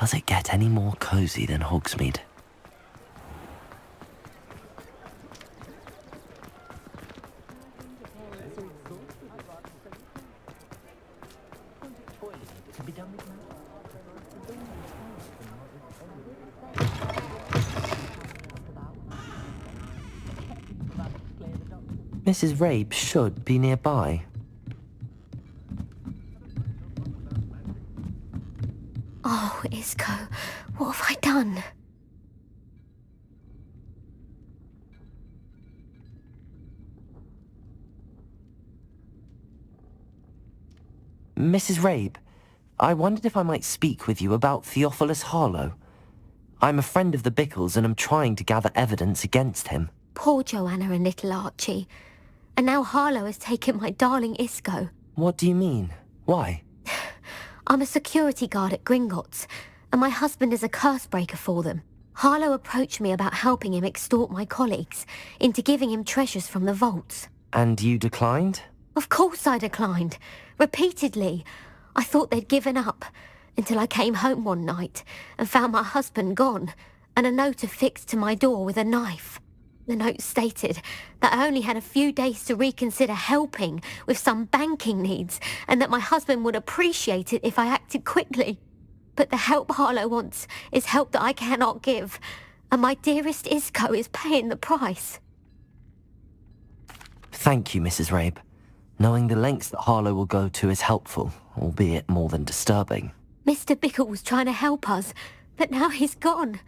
Does it get any more cosy than Hogsmeade? Mrs. Rabe should be nearby. Oh, Isco, what have I done? Mrs. Rabe, I wondered if I might speak with you about Theophilus Harlow. I'm a friend of the Bickles and am trying to gather evidence against him. Poor Joanna and little Archie. And now Harlow has taken my darling Isco. What do you mean? Why? I'm a security guard at Gringotts, and my husband is a curse breaker for them. Harlow approached me about helping him extort my colleagues into giving him treasures from the vaults. And you declined? Of course I declined. Repeatedly. I thought they'd given up, until I came home one night and found my husband gone, and a note affixed to my door with a knife. The note stated that I only had a few days to reconsider helping with some banking needs, and that my husband would appreciate it if I acted quickly. But the help Harlow wants is help that I cannot give, and my dearest Isco is paying the price. Thank you, Mrs. Rabe. Knowing the lengths that Harlow will go to is helpful, albeit more than disturbing. Mr. Bickle was trying to help us, but now he's gone.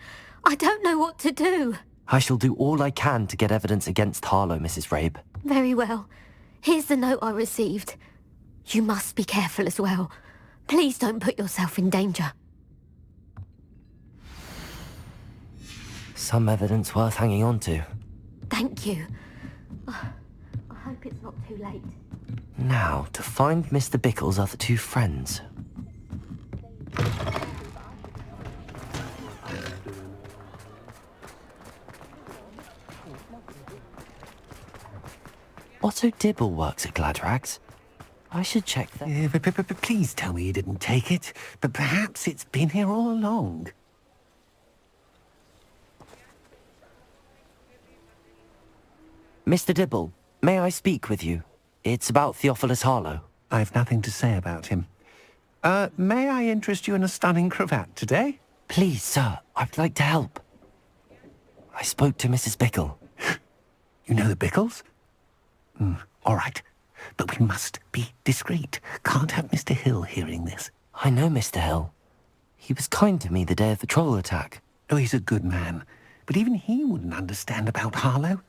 I don't know what to do. I shall do all I can to get evidence against Harlow, Mrs. Rabe. Very well. Here's the note I received. You must be careful as well. Please don't put yourself in danger. Some evidence worth hanging on to. Thank you. I hope it's not too late. Now, to find Mr. Bickle's other two friends. Otto Dibble works at Gladrags. I should check that. Please tell me you didn't take it, but perhaps it's been here all along. Mr. Dibble, may I speak with you? It's about Theophilus Harlow. I've nothing to say about him. May I interest you in a stunning cravat today? Please, sir, I'd like to help. I spoke to Mrs. Bickle. You know the Bickles? All right. But we must be discreet. Can't have Mr. Hill hearing this. I know Mr. Hill. He was kind to me the day of the troll attack. Oh, he's a good man. But even he wouldn't understand about Harlow.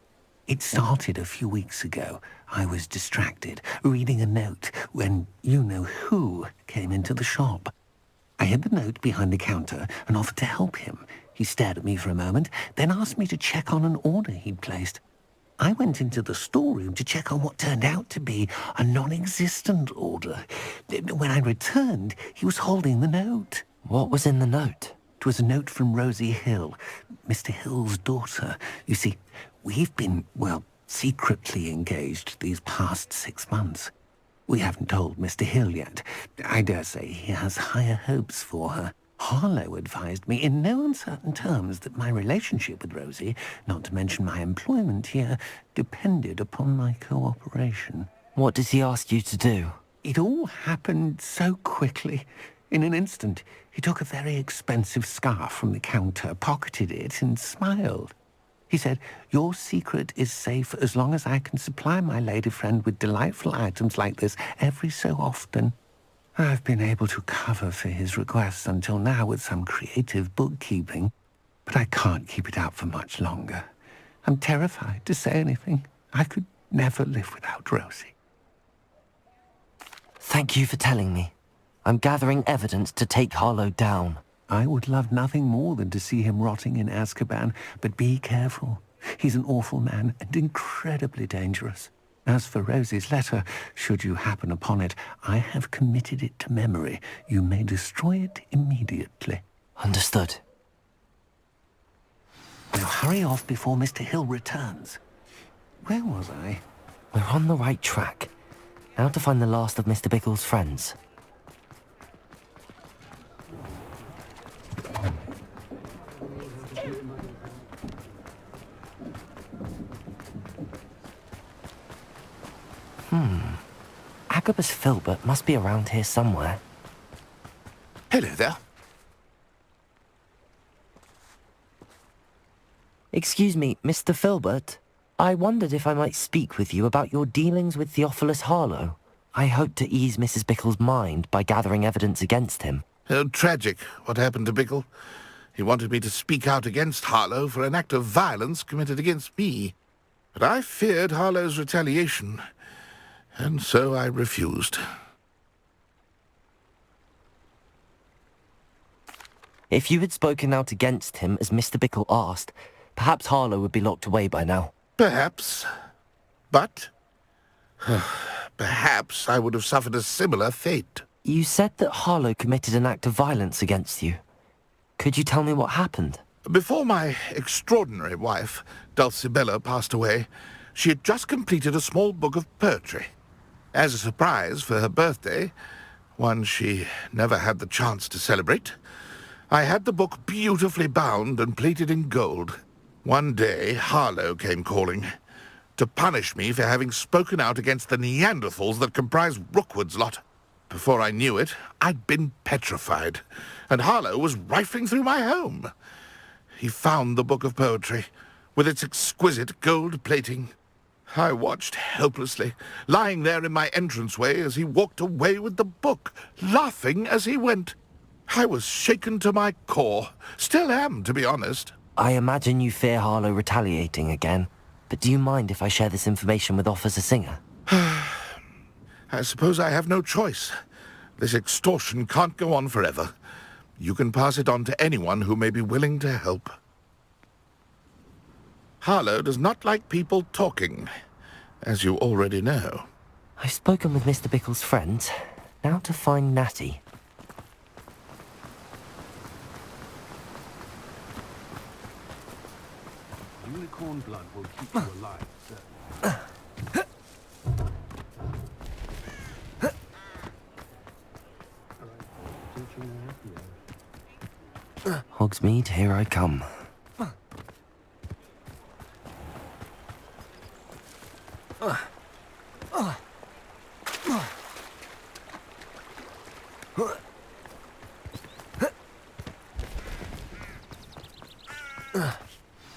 It started a few weeks ago. I was distracted, reading a note, when you-know-who came into the shop. I hid the note behind the counter and offered to help him. He stared at me for a moment, then asked me to check on an order he'd placed. I went into the storeroom to check on what turned out to be a non-existent order. When I returned, he was holding the note. What was in the note? It was a note from Rosie Hill, Mr. Hill's daughter. You see, we've been, secretly engaged these past 6 months. We haven't told Mr. Hill yet. I dare say he has higher hopes for her. Harlow advised me in no uncertain terms that my relationship with Rosie, not to mention my employment here, depended upon my cooperation. What does he ask you to do? It all happened so quickly. In an instant, he took a very expensive scarf from the counter, pocketed it, and smiled. He said, "Your secret is safe as long as I can supply my lady friend with delightful items like this every so often." I've been able to cover for his requests until now with some creative bookkeeping, but I can't keep it out for much longer. I'm terrified to say anything. I could never live without Rosie. Thank you for telling me. I'm gathering evidence to take Harlow down. I would love nothing more than to see him rotting in Azkaban, but be careful. He's an awful man and incredibly dangerous. As for Rosie's letter, should you happen upon it, I have committed it to memory. You may destroy it immediately. Understood. Now hurry off before Mr. Hill returns. Where was I? We're on the right track. Now to find the last of Mr. Bickle's friends. Agabus Filbert must be around here somewhere. Hello there. Excuse me, Mr. Filbert. I wondered if I might speak with you about your dealings with Theophilus Harlow. I hope to ease Mrs. Bickle's mind by gathering evidence against him. Oh, tragic, what happened to Bickle. He wanted me to speak out against Harlow for an act of violence committed against me. But I feared Harlow's retaliation, and so I refused. If you had spoken out against him as Mr. Bickle asked, perhaps Harlow would be locked away by now. Perhaps. But perhaps I would have suffered a similar fate. You said that Harlow committed an act of violence against you. Could you tell me what happened? Before my extraordinary wife, Dulcibella, passed away, she had just completed a small book of poetry. As a surprise for her birthday, one she never had the chance to celebrate, I had the book beautifully bound and plated in gold. One day, Harlow came calling to punish me for having spoken out against the Neanderthals that comprise Rookwood's lot. Before I knew it, I'd been petrified, and Harlow was rifling through my home. He found the book of poetry, with its exquisite gold plating. I watched helplessly, lying there in my entranceway as he walked away with the book, laughing as he went. I was shaken to my core. Still am, to be honest. I imagine you fear Harlow retaliating again, but do you mind if I share this information with Officer Singer? I suppose I have no choice. This extortion can't go on forever. You can pass it on to anyone who may be willing to help. Harlow does not like people talking, as you already know. I've spoken with Mr. Bickle's friends. Now to find Natty. Unicorn blood will keep you alive, sir. Hogsmeade, here I come.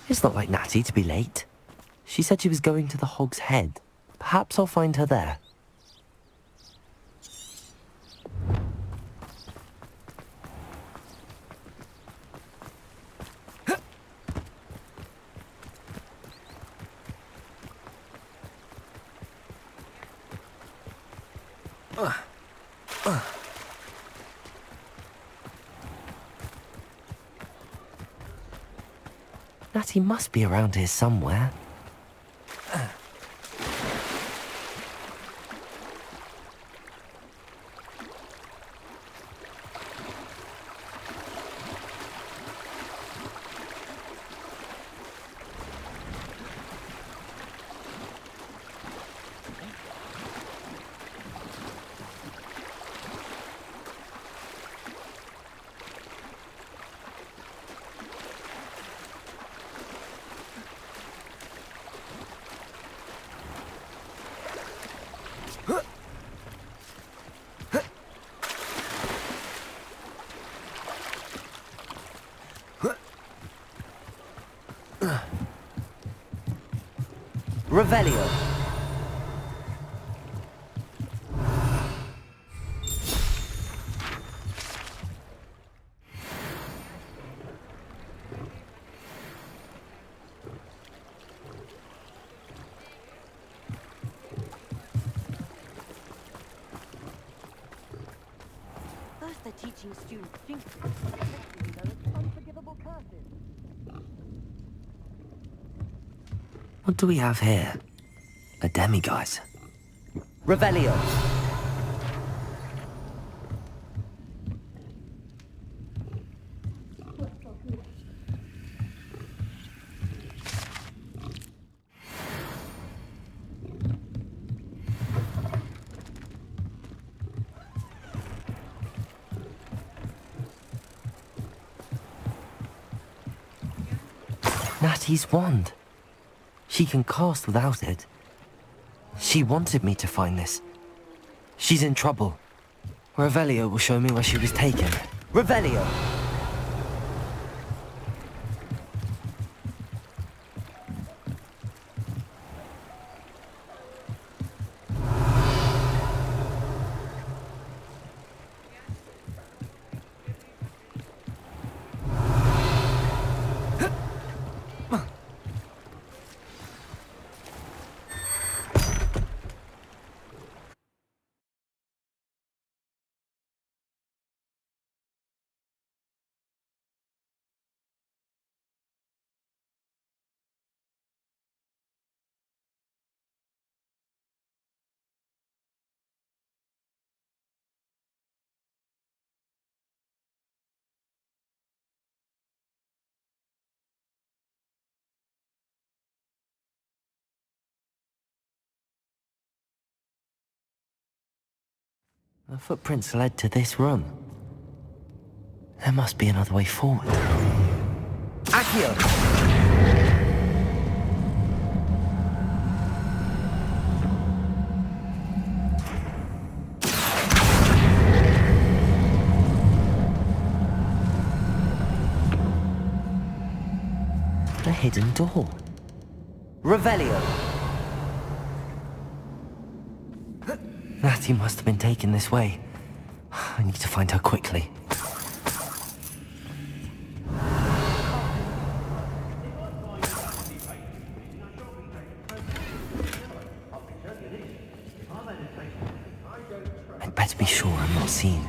It's not like Natty to be late. She said she was going to the Hog's Head. Perhaps I'll find her there. Natty must be around here somewhere. Revelio. First they're teaching students think, secondly they're unforgivable curses. What do we have here? A demiguise. Revelio. Natty's wand. She can cast without it. She wanted me to find this. She's in trouble. Revelio will show me where she was taken. Revelio! The footprints led to this room. There must be another way forward. Accio! A hidden door. Revelio! Natty must have been taken this way. I need to find her quickly. I'd better be sure I'm not seen.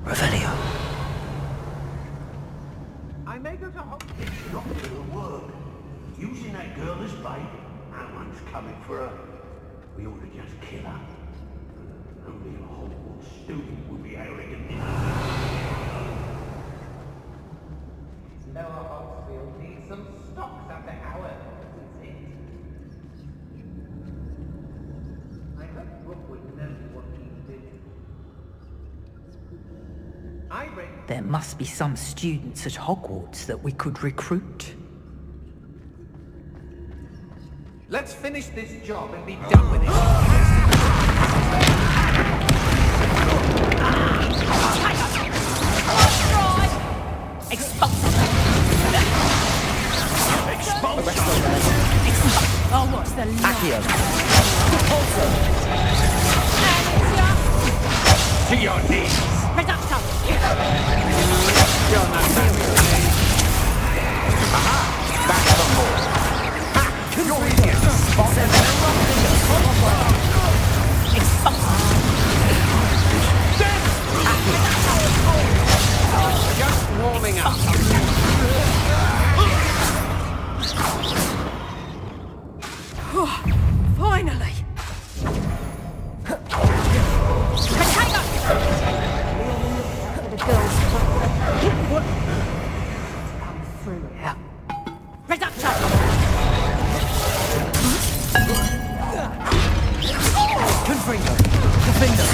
Revelio. I may go to Hogwarts. It's not gonna work. Using that girl as bait. No one's coming for her. We ought to just kill her. Only a Hogwarts student would be arrogant enough. Lower Oxfield needs some stocks after hours, isn't it? I hope Rookwood knows what he's doing. I reckon There must be some students at Hogwarts that we could recruit. let's finish this job and be done with it. Oh, what's the Accio! To your knees! Back on board! You're idiots! Just warming up. Finally! Confringo! Defender!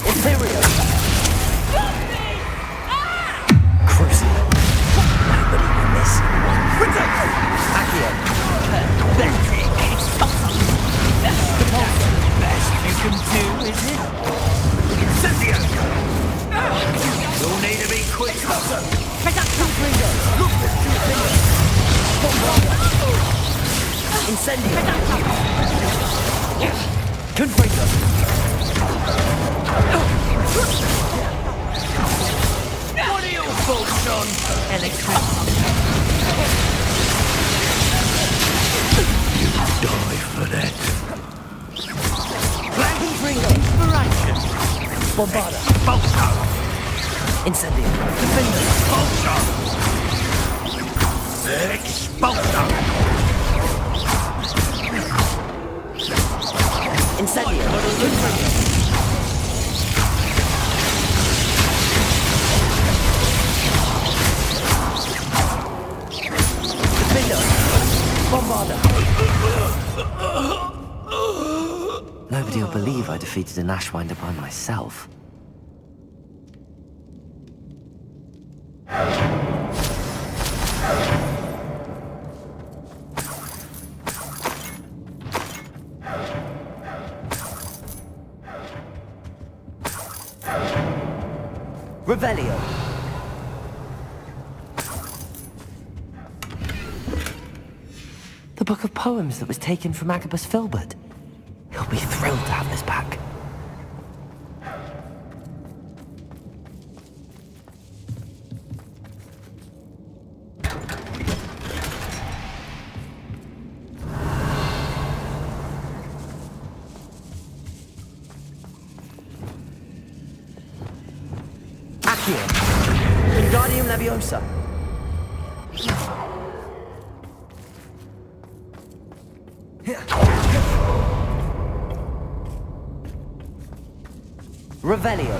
Imperial! Crucible! Nobody will miss. Accio! Best you can do, is it? Incendio! You'll need to be quick. Incendio! Confringo! What are your thoughts on electricity? You die for that. Confringo! Inspiration! Bombarda! Bolto! Incendio! Defender! Bolto! Expulso! Incendio! Defender! Bombarda! Nobody will believe I defeated an Ashwinder by myself. Revelio. The book of poems that was taken from Agabus Filbert. He'll be thrilled to have this back. Accio. Wingardium Leviosa. Revelio.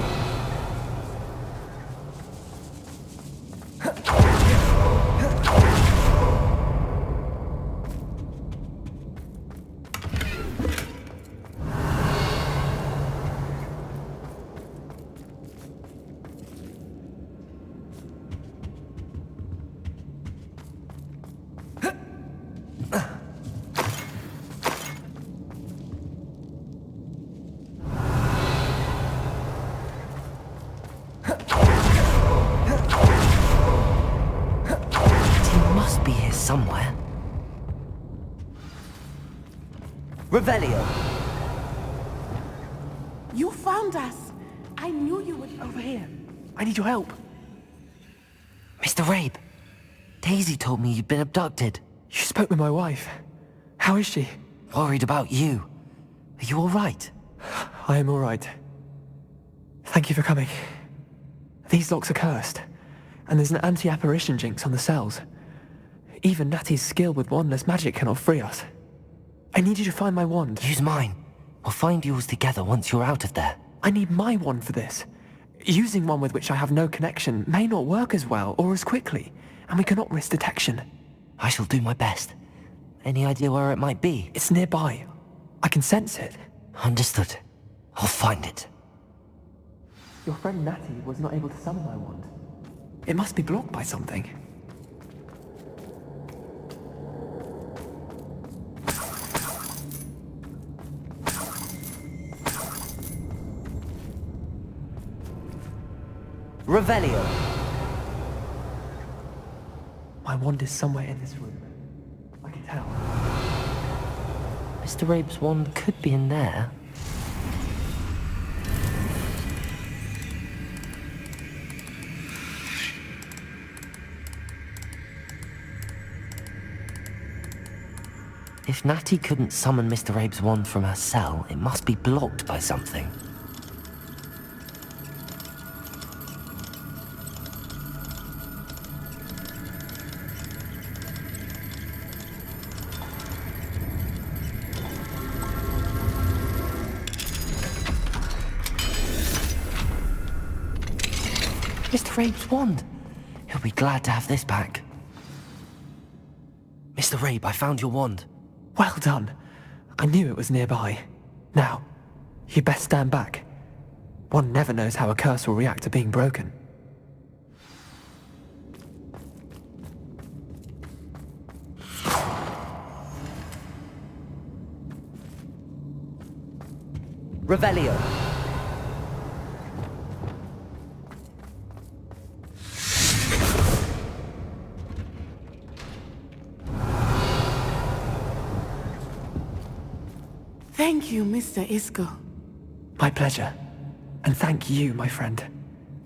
Be here somewhere. Revelio. You found us. I knew you would over here. I need your help. Mr. Rabe, Daisy told me you'd been abducted. You spoke with my wife. How is she? Worried about you. Are you all right? I am all right. Thank you for coming. These locks are cursed, and there's an anti-apparition jinx on the cells. Even Natty's skill with wandless magic cannot free us. I need you to find my wand. Use mine. We'll find yours together once you're out of there. I need my wand for this. Using one with which I have no connection may not work as well or as quickly, and we cannot risk detection. I shall do my best. Any idea where it might be? It's nearby. I can sense it. Understood. I'll find it. Your friend Natty was not able to summon my wand. It must be blocked by something. Revelio. My wand is somewhere in this room. I can tell. Mr. Rabe's wand could be in there. If Natty couldn't summon Mr. Rabe's wand from her cell, it must be blocked by something. Mr. Rabe's wand. He'll be glad to have this back. Mr. Rabe, I found your wand. Well done. I knew it was nearby. Now, you best stand back. One never knows how a curse will react to being broken. Revelio. Thank you, Mr. Isco. My pleasure. And thank you, my friend.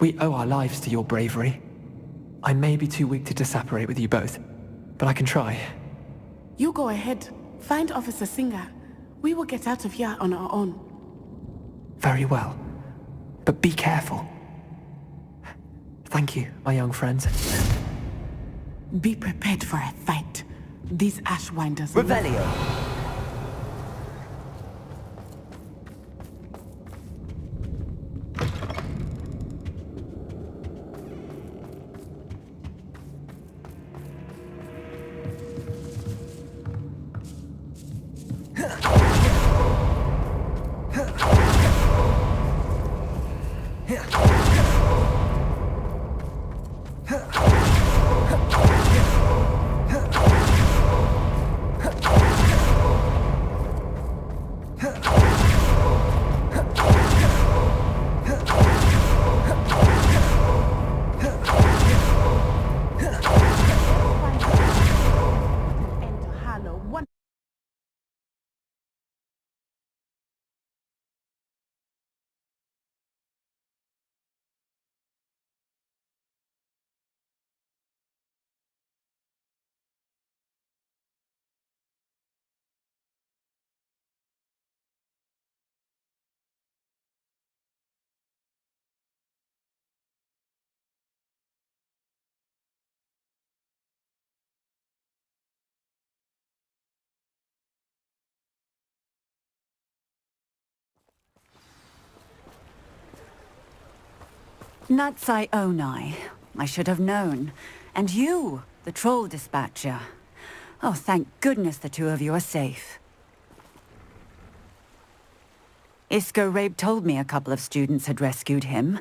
We owe our lives to your bravery. I may be too weak to disapparate with you both, but I can try. You go ahead. Find Officer Singer. We will get out of here on our own. Very well. But be careful. Thank you, my young friends. Be prepared for a fight. These Ashwinders... Revelio. Natsai Onai. I should have known. And you, the troll dispatcher. Oh, thank goodness the two of you are safe. Isco Rabe told me a couple of students had rescued him.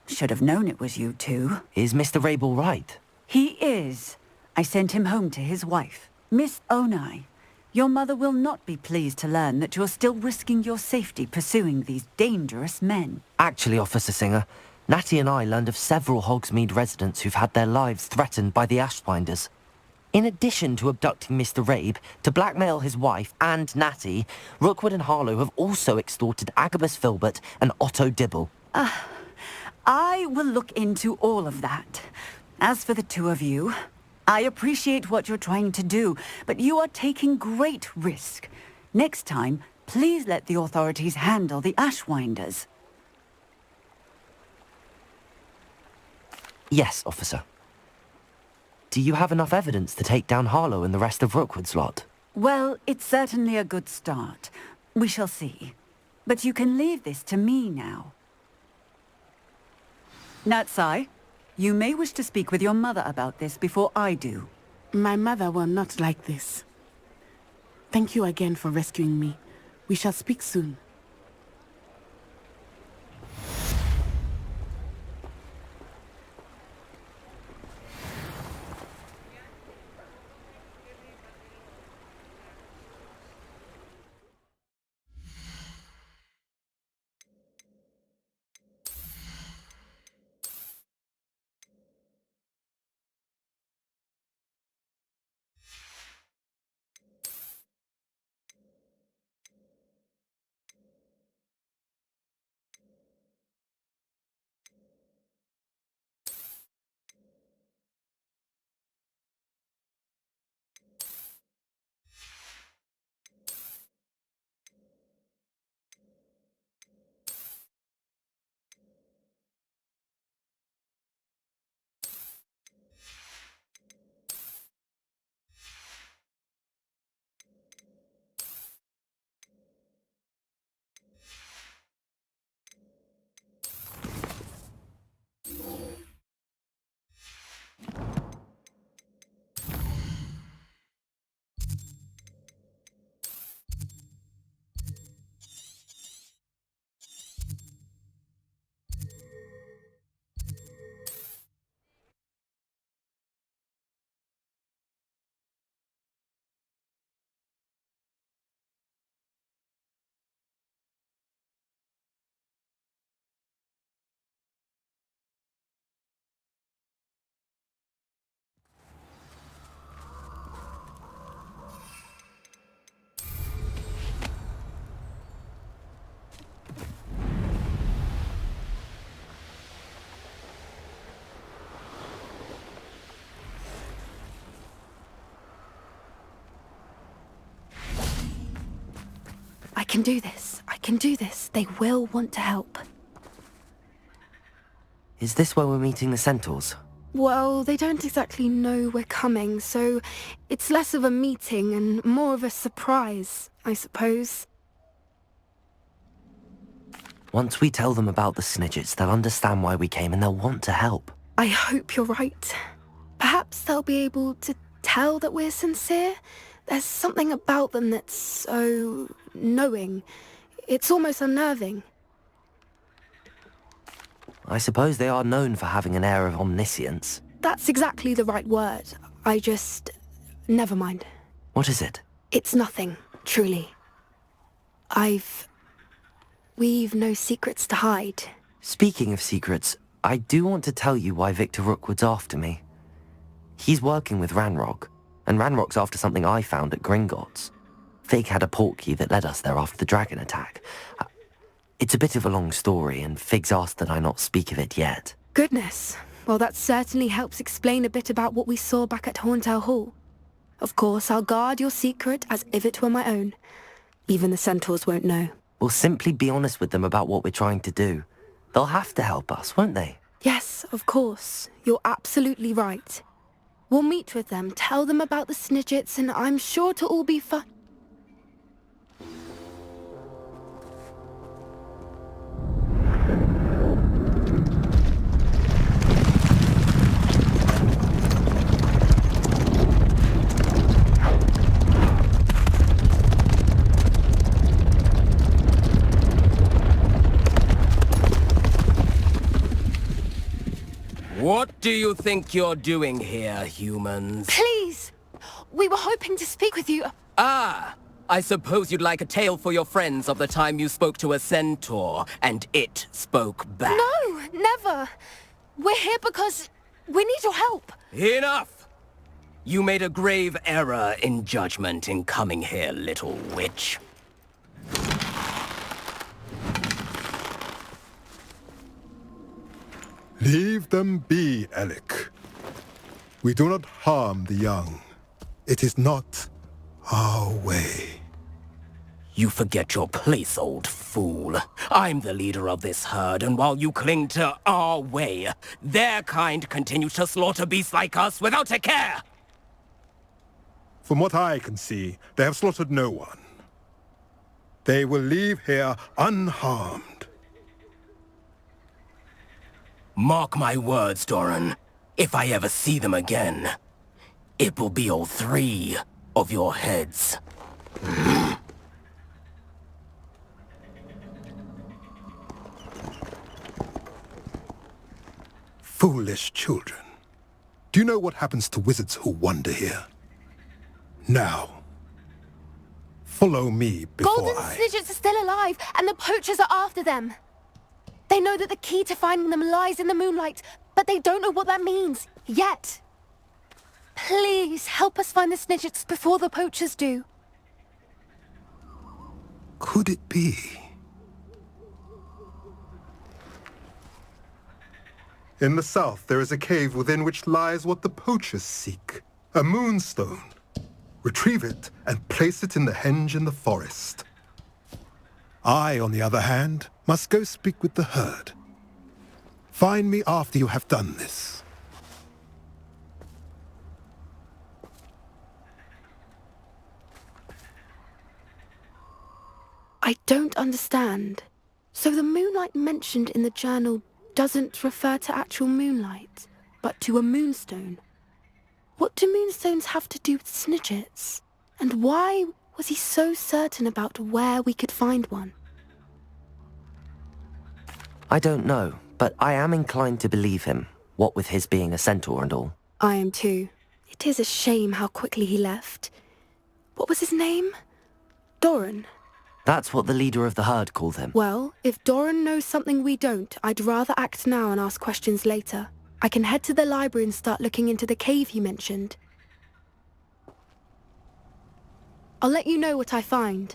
Should have known it was you two. Is Mr. Rabe all right? He is. I sent him home to his wife. Miss Onai, your mother will not be pleased to learn that you're still risking your safety pursuing these dangerous men. Actually, Officer Singer, Natty and I learned of several Hogsmeade residents who've had their lives threatened by the Ashwinders. In addition to abducting Mr. Rabe, to blackmail his wife and Natty, Rookwood and Harlow have also extorted Agabus Filbert and Otto Dibble. I will look into all of that. As for the two of you, I appreciate what you're trying to do, but you are taking great risk. Next time, please let the authorities handle the Ashwinders. Yes, officer. Do you have enough evidence to take down Harlow and the rest of Rookwood's lot? Well, it's certainly a good start. We shall see. But you can leave this to me now. Natsai, you may wish to speak with your mother about this before I do. My mother will not like this. Thank you again for rescuing me. We shall speak soon. I can do this. I can do this. They will want to help. Is this where we're meeting the Centaurs? Well, they don't exactly know we're coming, so it's less of a meeting and more of a surprise, I suppose. Once we tell them about the Snidgets, they'll understand why we came and they'll want to help. I hope you're right. Perhaps they'll be able to tell that we're sincere. There's something about them that's so knowing. It's almost unnerving. I suppose they are known for having an air of omniscience. That's exactly the right word. Never mind. What is it? It's nothing, truly. We've no secrets to hide. Speaking of secrets, I do want to tell you why Victor Rookwood's after me. He's working with Ranrock, and Ranrock's after something I found at Gringotts. Fig had a portkey that led us there after the dragon attack. It's a bit of a long story, and Fig's asked that I not speak of it yet. Goodness. Well, that certainly helps explain a bit about what we saw back at Horntail Hall. Of course, I'll guard your secret as if it were my own. Even the Centaurs won't know. We'll simply be honest with them about what we're trying to do. They'll have to help us, won't they? Yes, of course. You're absolutely right. We'll meet with them, tell them about the Snidgets, and I'm sure to all be fun. What do you think you're doing here, humans? Please! We were hoping to speak with you. Ah! I suppose you'd like a tale for your friends of the time you spoke to a centaur, and it spoke back. No, never. We're here because we need your help. Enough! You made a grave error in judgment in coming here, little witch. Leave them be, Alec. We do not harm the young. It is not our way. You forget your place, old fool. I'm the leader of this herd, and while you cling to our way, their kind continue to slaughter beasts like us without a care! From what I can see, they have slaughtered no one. They will leave here unharmed. Mark my words, Doran. If I ever see them again, it will be all 3 of your heads. Foolish children. Do you know what happens to wizards who wander here? Now, follow me before Golden Snidgets are still alive, and the poachers are after them. They know that the key to finding them lies in the moonlight, but they don't know what that means, yet. Please, help us find the Snidgets before the poachers do. Could it be? In the south, there is a cave within which lies what the poachers seek. A moonstone. Retrieve it and place it in the henge in the forest. I, on the other hand, must go speak with the herd. Find me after you have done this. I don't understand. So the moonlight mentioned in the journal doesn't refer to actual moonlight, but to a moonstone. What do moonstones have to do with Snidgets? And why was he so certain about where we could find one? I don't know, but I am inclined to believe him, what with his being a centaur and all. I am too. It is a shame how quickly he left. What was his name? Doran. That's what the leader of the herd called him. Well, if Doran knows something we don't, I'd rather act now and ask questions later. I can head to the library and start looking into the cave he mentioned. I'll let you know what I find.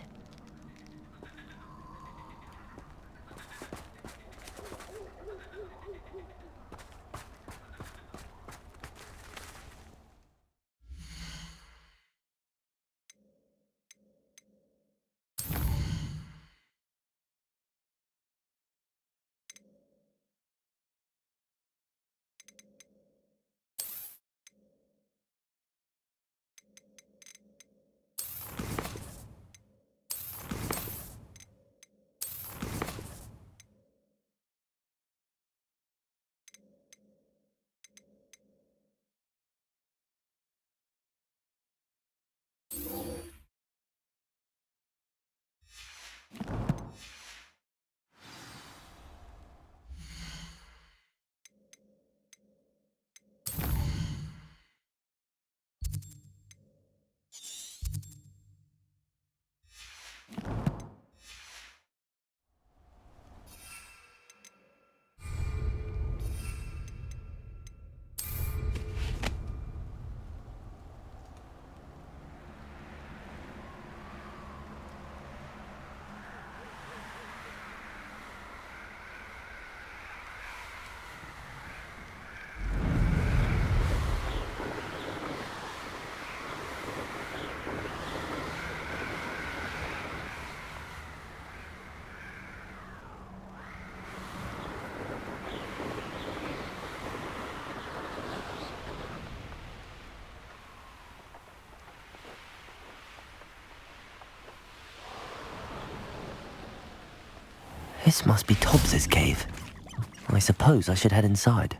This must be Tobbs's cave. I suppose I should head inside.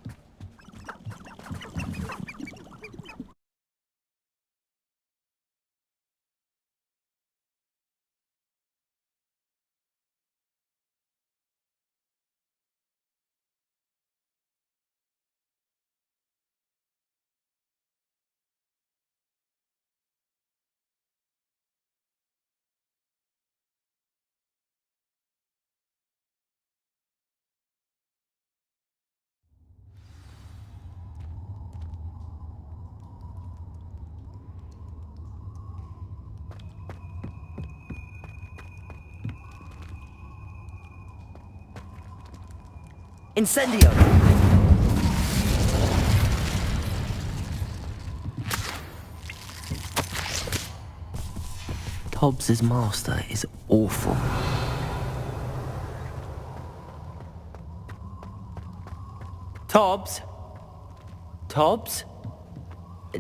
Incendio! Hobbs's master is awful. Tobbs? Tobbs?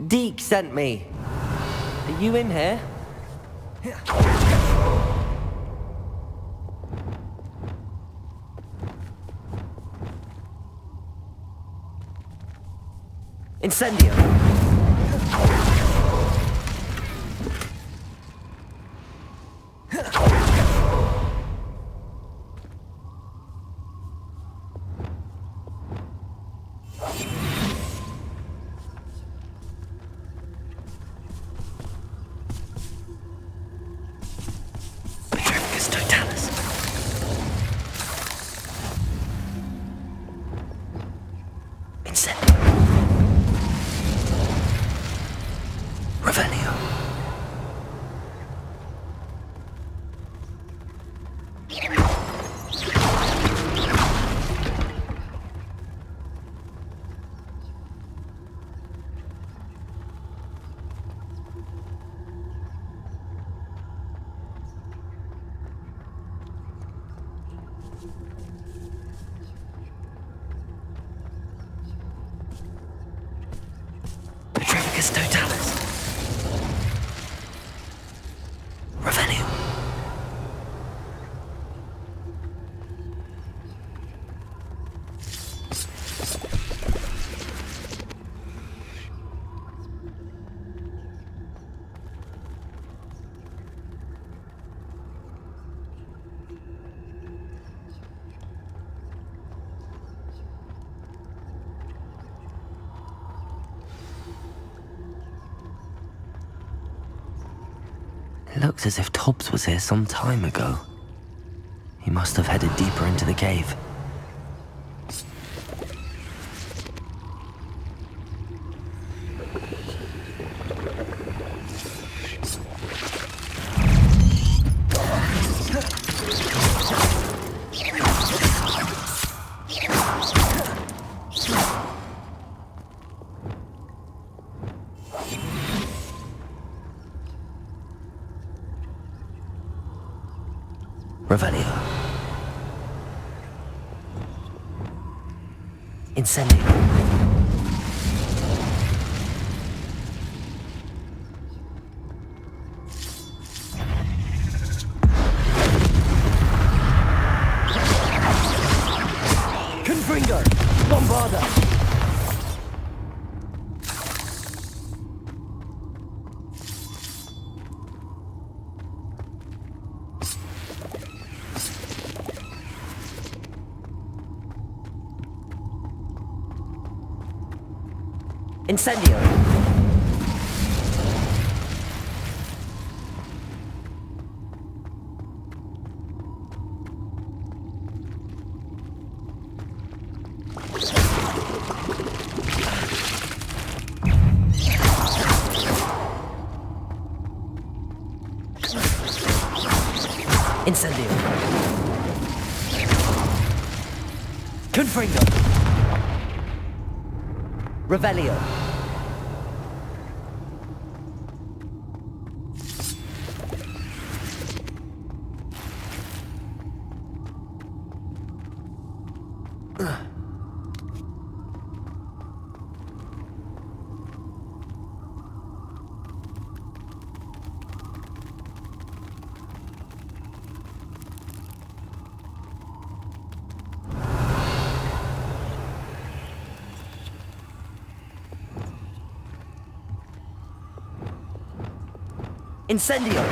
Deke sent me. Are you in here? Incendio! Petrificus totalis. Incendio. Revelio. Petrificus totalis. Revelio. It looks as if Tobbs was here some time ago. He must have headed deeper into the cave. Revelio. Incendio. Confringo. Bombarda. Incendio. Incendio. Confringo. Revelio. Incendio!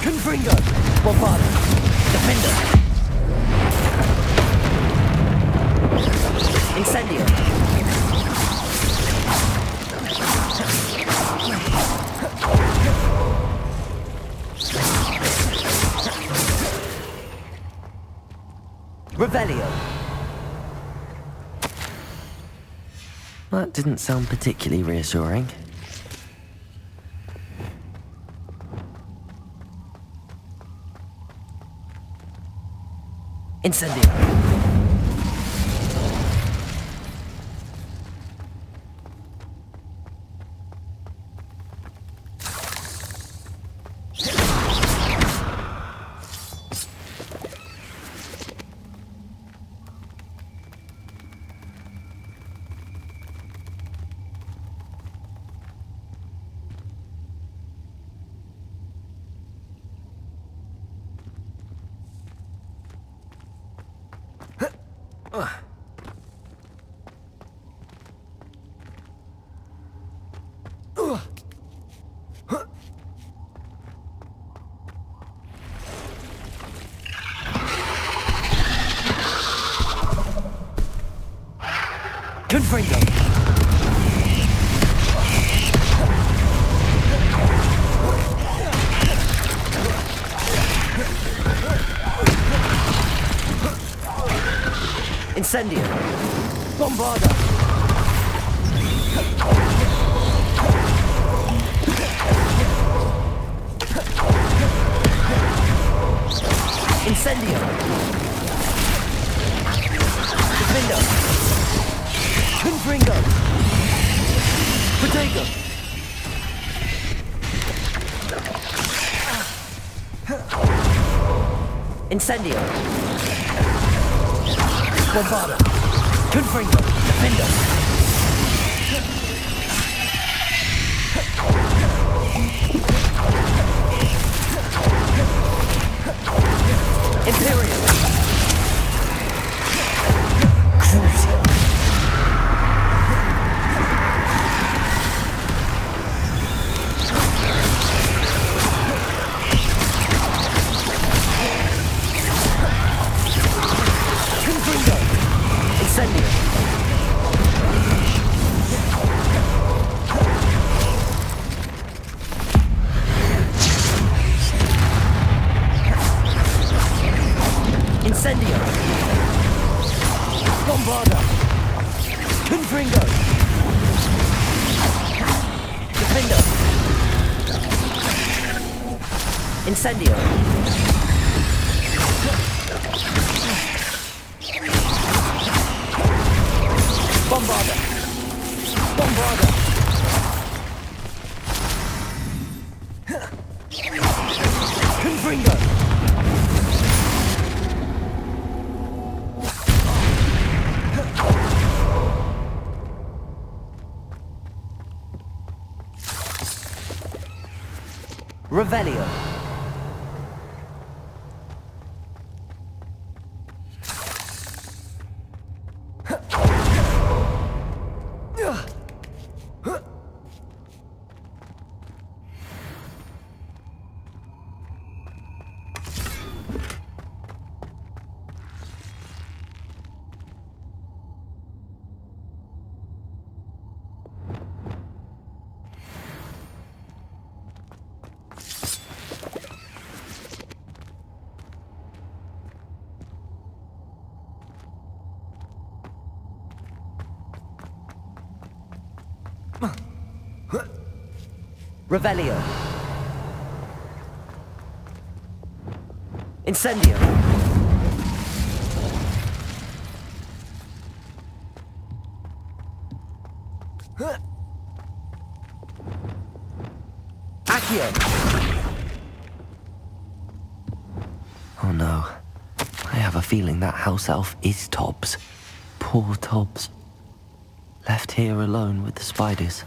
Confringo! Bombarda! Defender! Incendio! Revelio. That didn't sound particularly reassuring. Incendio! Confringo! Incendio! Bombarda! Incendio! Defendo! Confringo! Protego! Incendio! Bombarda! Confringo! Defendo! Imperial! Crucial! Confringo! Incendio! Incendio! Bombarda! Confringo! Defendo! Incendio! Bombarda! Bombarda! Confringo! Revelio. Revelio. Incendio. Accio. Oh no. I have a feeling that house elf is Tobbs. Poor Tobbs. Left here alone with the spiders.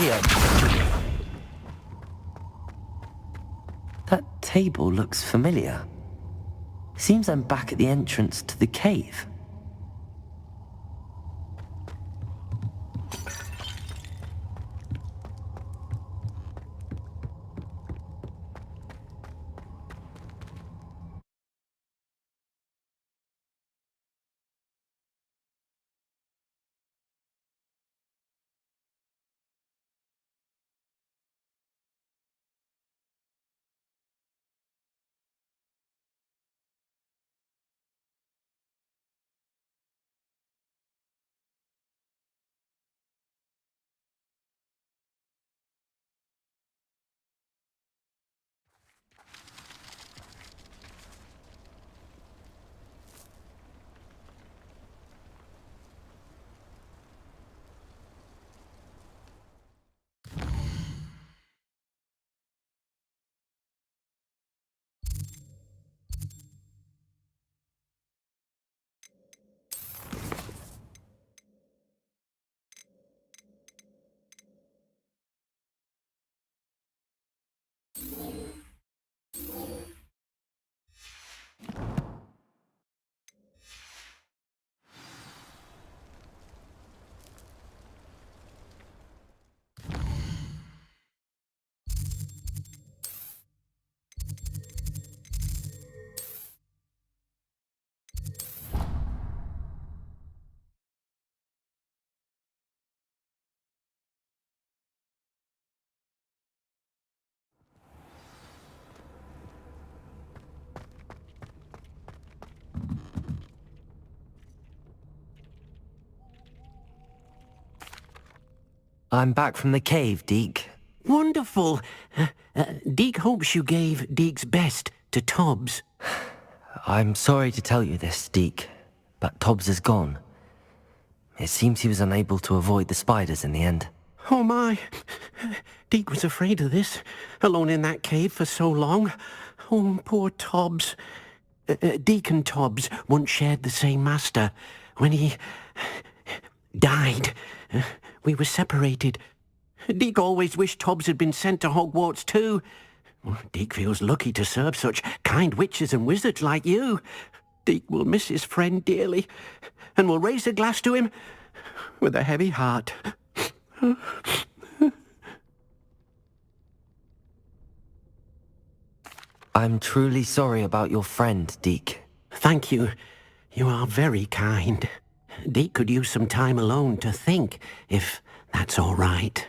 here. That table looks familiar. Seems I'm back at the entrance to the cave. I'm back from the cave, Deke. Wonderful. Deke hopes you gave Deke's best to Tobbs. I'm sorry to tell you this, Deke, but Tobbs is gone. It seems he was unable to avoid the spiders in the end. Oh my. Deke was afraid of this, alone in that cave for so long. Oh, poor Tobbs. Deke and Tobbs once shared the same master. When he died, we were separated. Deke always wished Tobbs had been sent to Hogwarts too. Deke feels lucky to serve such kind witches and wizards like you. Deke will miss his friend dearly, and will raise a glass to him with a heavy heart. I'm truly sorry about your friend, Deke. Thank you. You are very kind. Deke could use some time alone to think, if that's all right.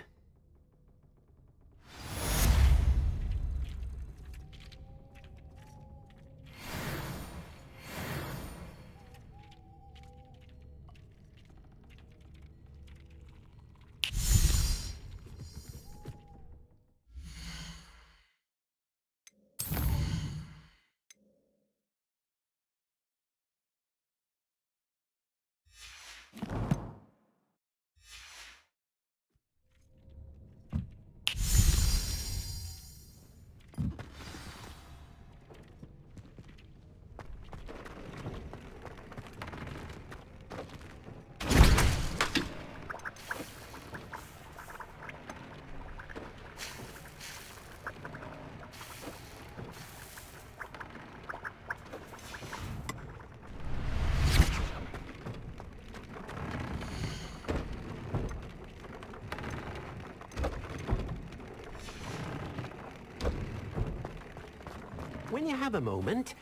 When you have a moment,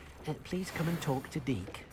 please come and talk to Deke.